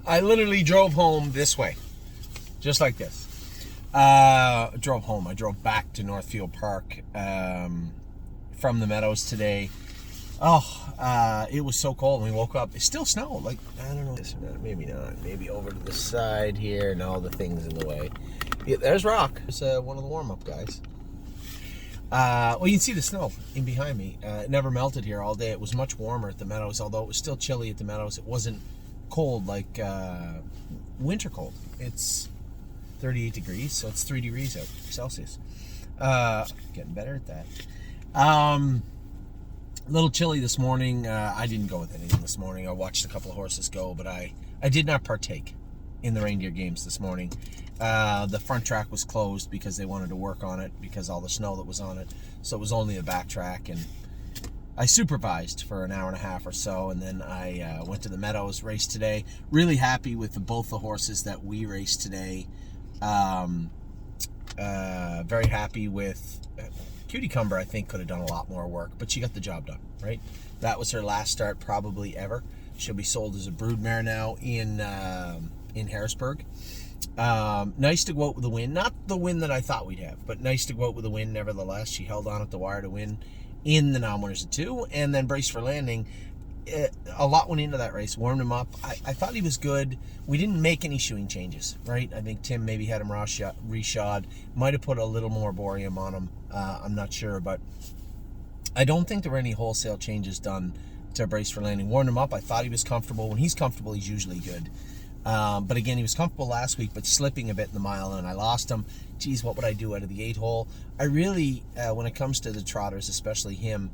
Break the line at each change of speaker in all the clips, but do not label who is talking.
I literally drove home this way, just like this. Drove home. I drove back to Northfield Park from the Meadows today. Oh, it was so cold when we woke up. It still snowed. Like, I don't know. This or that. Maybe not. Maybe over to the side here and all the things in the way. Yeah, there's rock. There's one of the warm-up guys. Well, you can see the snow in behind me. It never melted here all day. It was much warmer at the Meadows, although it was still chilly at the Meadows. It wasn't cold like winter cold. It's 38 degrees, so it's 3 degrees out Celsius. Getting better at that. A little chilly this morning. I didn't go with anything this morning. I watched a couple of horses go, but I did not partake in the reindeer games this morning. The front track was closed because they wanted to work on it because all the snow that was on it. So it was only a back track, and I supervised for an hour and a half or so, and then I went to the Meadows race today. Really happy with both the horses that we raced today. Very happy with Cutie Cumber. I think could have done a lot more work, but she got the job done, right? That was her last start probably ever. She'll be sold as a broodmare now in Harrisburg. Nice to go out with a win. Not the win that I thought we'd have, but nice to go out with a win nevertheless. She held on at the wire to win in the non-winners of 2, and then Brace for Landing. A lot went into that race. Warmed him up. I thought he was good. We didn't make any shoeing changes, right? I think Tim maybe had him reshod. Might have put a little more borium on him. I'm not sure, but I don't think there were any wholesale changes done to Brace for Landing. Warmed him up. I thought he was comfortable. When he's comfortable, he's usually good. But again, he was comfortable last week, but slipping a bit in the mile, and I lost him. Geez, what would I do out of the 8 hole? I really, when it comes to the trotters, especially him,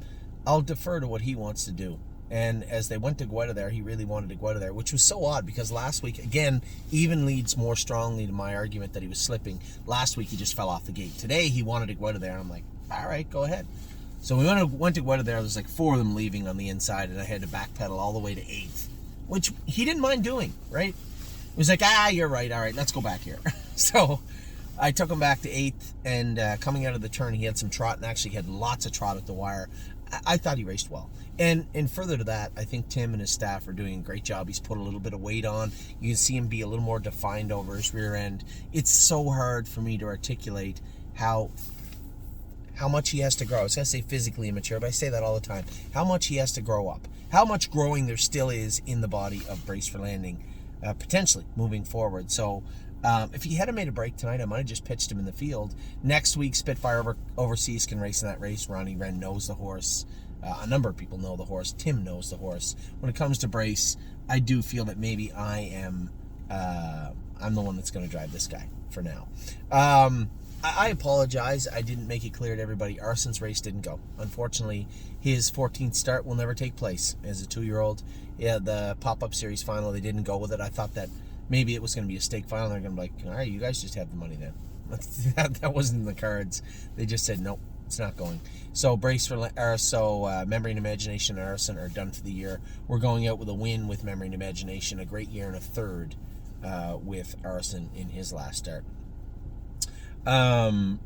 I'll defer to what he wants to do. And as they went to Guetta there, he really wanted to Guetta there, which was so odd because last week, again, even leads more strongly to my argument that he was slipping. Last week, he just fell off the gate. Today, he wanted to Guetta there, and I'm like, all right, go ahead. So we went to Guetta there. There's like 4 of them leaving on the inside, and I had to backpedal all the way to 8th, which he didn't mind doing, right? He was like, you're right. All right, let's go back here. So I took him back to 8th, and coming out of the turn, he had some trot, and actually had lots of trot at the wire. I thought he raced well. And further to that, I think Tim and his staff are doing a great job. He's put a little bit of weight on. You can see him be a little more defined over his rear end. It's so hard for me to articulate how much he has to grow. I was going to say physically immature, but I say that all the time. How much he has to grow up. How much growing there still is in the body of Brace for Landing, potentially moving forward. So if he hadn't made a break tonight, I might have just pitched him in the field. Next week, Spitfire Overseas can race in that race. Ronnie Wren knows the horse. A number of people know the horse. Tim knows the horse. When it comes to Brace, I do feel that maybe I'm the one that's going to drive this guy for now. I apologize. I didn't make it clear to everybody. Arson's race didn't go. Unfortunately, his 14th start will never take place as a 2-year-old. Yeah, the pop-up series final, they didn't go with it. I thought that maybe it was going to be a stake final. They're going to be like, all right, you guys just have the money then. That wasn't in the cards. They just said, nope, it's not going. So Memory and Imagination and Arson are done for the year. We're going out with a win with Memory and Imagination, a great year and a third with Arson in his last start. And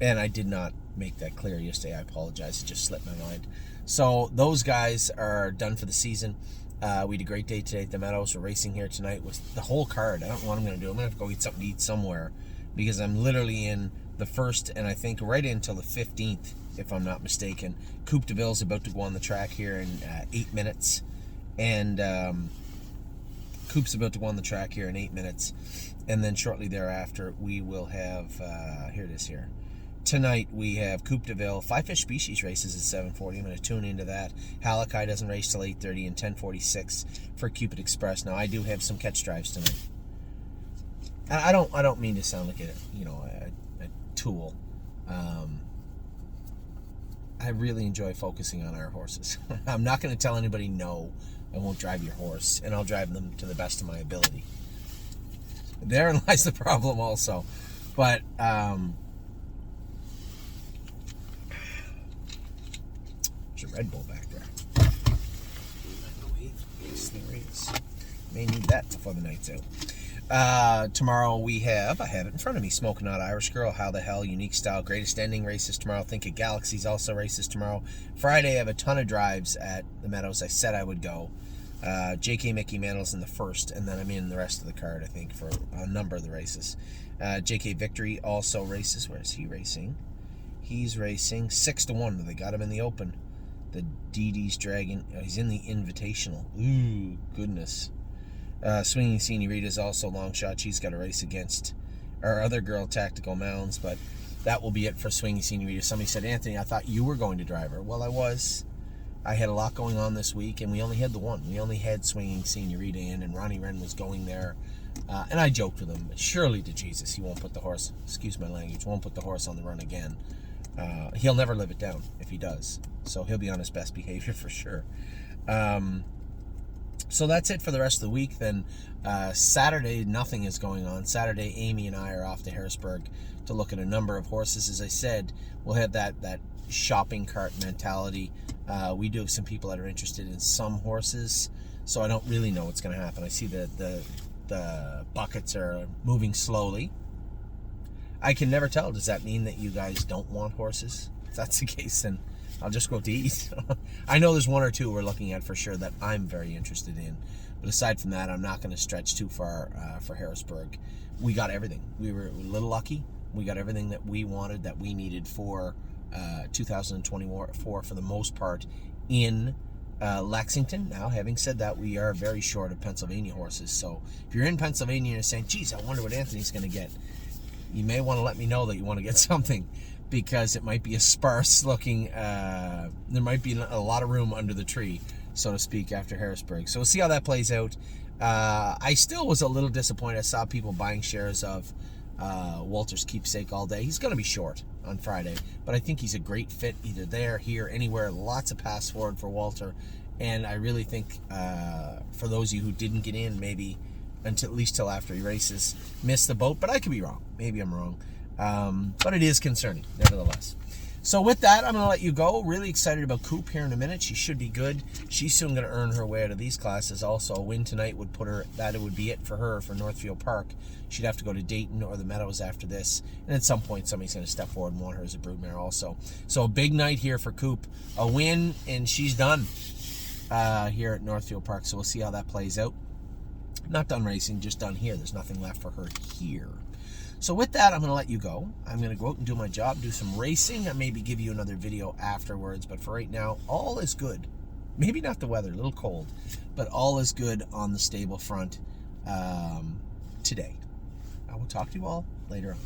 I did not make that clear yesterday. I apologize. It just slipped my mind. So those guys are done for the season. We had a great day today at the Meadows. We're racing here tonight with the whole card. I don't know what I'm going to do. I'm going to have to go get something to eat somewhere because I'm literally in the 1st and I think right until the 15th, if I'm not mistaken. Coupe de Ville's about to go on the track here in 8 minutes. And Coupe's about to go on the track here in 8 minutes. And then shortly thereafter, we will have, here it is here. Tonight, we have Coupe de Ville. 5 Fish Species races at 7:40. I'm going to tune into that. Halakai doesn't race till 8:30 and 10:46 for Cupid Express. Now, I do have some catch drives tonight. And I don't mean to sound like a tool. I really enjoy focusing on our horses. I'm not going to tell anybody no, I won't drive your horse, and I'll drive them to the best of my ability. Therein lies the problem also. But there's a Red Bull back there. Yes, there is. May need that before the night's out. Tomorrow I have it in front of me, Smoking Hot Irish Girl, How the Hell, Unique Style, Greatest Ending races tomorrow. Think of Galaxies also races tomorrow. Friday I have a ton of drives at the Meadows. I said I would go. J.K. Mickey Mantle's in the first, and then I'm in the rest of the card, I think, for a number of the races. J.K. Victory also races. Where is he racing? He's racing 6-1. They got him in the Open. The DD's Dragon. He's in the Invitational. Ooh, goodness. Swinging Senorita's also long shot. She's got a race against our other girl, Tactical Mounds, but that will be it for Swinging Senorita. Somebody said, Anthony, I thought you were going to drive her. Well, I was. I had a lot going on this week, and we only had the one. We only had Swinging Senorita in, and Ronnie Wren was going there. And I joked with him, surely to Jesus, he won't put the horse, excuse my language, won't put the horse on the run again. He'll never live it down if he does. So he'll be on his best behavior for sure. So that's it for the rest of the week. Then Saturday, nothing is going on. Saturday, Amy and I are off to Harrisburg to look at a number of horses. As I said, we'll have that shopping cart mentality. We do have some people that are interested in some horses, so I don't really know what's going to happen. I see the buckets are moving slowly. I can never tell. Does that mean that you guys don't want horses? If that's the case, then I'll just go to eat. I know there's one or two we're looking at for sure that I'm very interested in. But aside from that, I'm not going to stretch too far for Harrisburg. We got everything. We were a little lucky. We got everything that we wanted, that we needed for 2024 for the most part in Lexington. Now, having said that, we are very short of Pennsylvania horses. So if you're in Pennsylvania and you're saying, geez, I wonder what Anthony's going to get, you may want to let me know that you want to get something, because it might be a sparse looking, there might be a lot of room under the tree, so to speak, after Harrisburg. So we'll see how that plays out. I still was a little disappointed. I saw people buying shares of Walter's Keepsake all day. He's going to be short on Friday, but I think he's a great fit either there, here, anywhere. Lots of pass forward for Walter, and I really think for those of you who didn't get in, maybe until at least till after he races, missed the boat, but I could be wrong. Maybe I'm wrong. But it is concerning, nevertheless. So with that, I'm going to let you go. Really excited about Coop here in a minute. She should be good. She's soon going to earn her way out of these classes. Also, a win tonight would put her, that it would be it for her for Northfield Park. She'd have to go to Dayton or the Meadows after this. And at some point, somebody's going to step forward and want her as a broodmare also. So a big night here for Coop. A win, and she's done here at Northfield Park. So we'll see how that plays out. Not done racing, just done here. There's nothing left for her here. So with that, I'm going to let you go. I'm going to go out and do my job, do some racing, and maybe give you another video afterwards. But for right now, all is good. Maybe not the weather, a little cold, but all is good on the stable front today. I will talk to you all later on.